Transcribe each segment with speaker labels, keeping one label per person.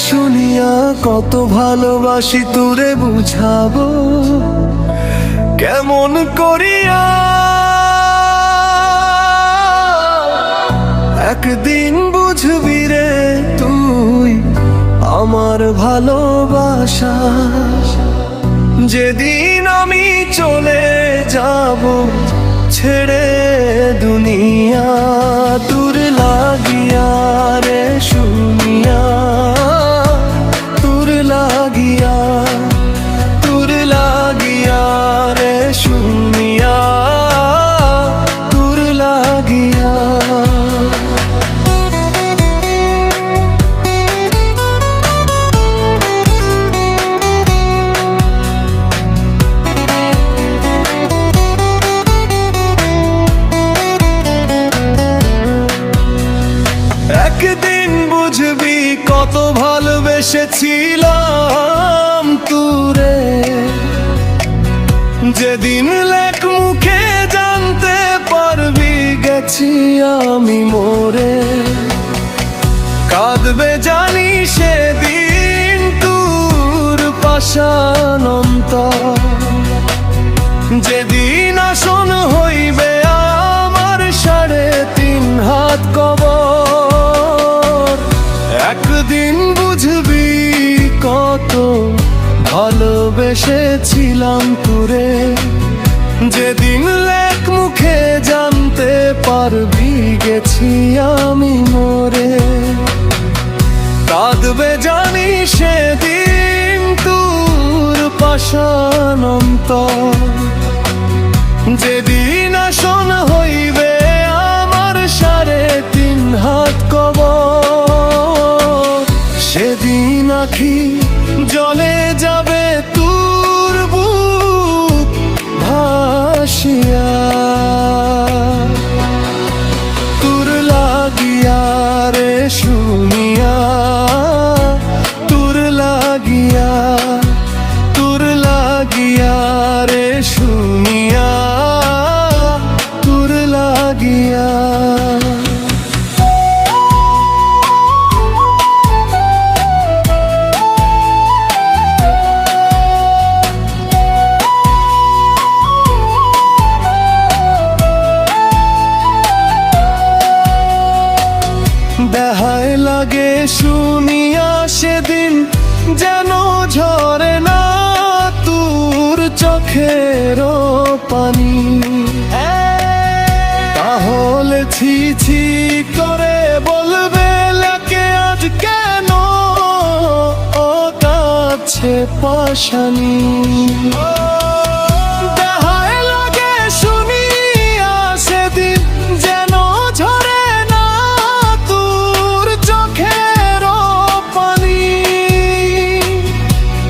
Speaker 1: শুনিয়া কত ভালোবাসি তোরে বুঝাবো কেমন করিয়া। একদিন বুঝবি রে তুই আমার ভালোবাসা, যেদিন আমি চলে যাব ছেড়ে দুনিয়া। তোর লাগিয়া রে শুনিয়া, তোর লাগিয়া, তোর লাগিয়া রে শুনিয়া, তোর লাগিয়া। একদিন বুঝবি কত ভালোবেসেছিলাম তোরে, যেদিন লেখ মুখে জানতে পারবি গেছি আমি মরে। কাঁদবে জানি সেদিন তোর পাষাণ অন্তর, যেদিন আসন হইবে আমার 3.5 হাত কবর। একদিন বুঝবি কত ভালোবেসেছিলাম তোরে, যেদিন লেখ মুখে জানতে পারবি গেছি আমি মরে। কাঁদবে জানি সেদিন তোর পাষাণ অন্তর, যেদিন আসন হইবে আমার 3.5 হাত কবর। সেদিন আখি জলে যাবে তোর বুক ভাসিয়া, তোর লাগিয়া রে শুনিয়া, তোর লাগিয়া, তোর লাগিয়া রে শুনিয়া, তোর লাগিয়া। দেহায় লাগে শুনিয়া সেদিন যেন ঝরে না তোর চোখের পানি। তাহলে ছি ছি করে বলবে লাগে আজ কেন ও কাছে পাশানি। দেহায় লাগে শুনিয়া সেদিন যেন ঝরে না তোর চোখের পানি।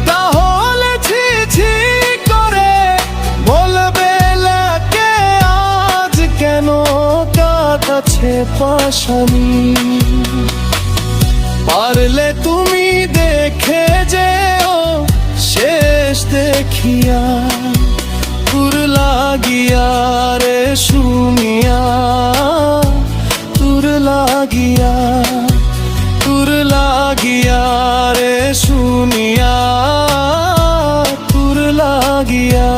Speaker 1: তাহলে ছি ছি করে বলবে লাগে আজ কেন কাছে পাশানি। পারলে তুমি দেখে যেও শেষ দেখিয়া, তোর লাগিয়া রে শুনিয়া, তোর লাগিয়া, তোর লাগিয়া রে শুনিয়া, তোর লাগিয়া।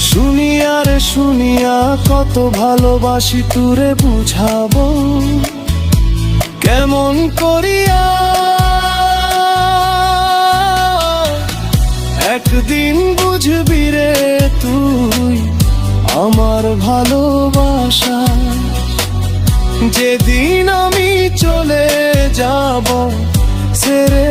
Speaker 1: শুনিয়া রে শুনিয়া কত ভালোবাসি তোরে বুঝাবো কেমন করিয়া। একদিন বুঝবি রে তুই আমার ভালোবাসা, যেদিন আমি চলে যাব ছেড়ে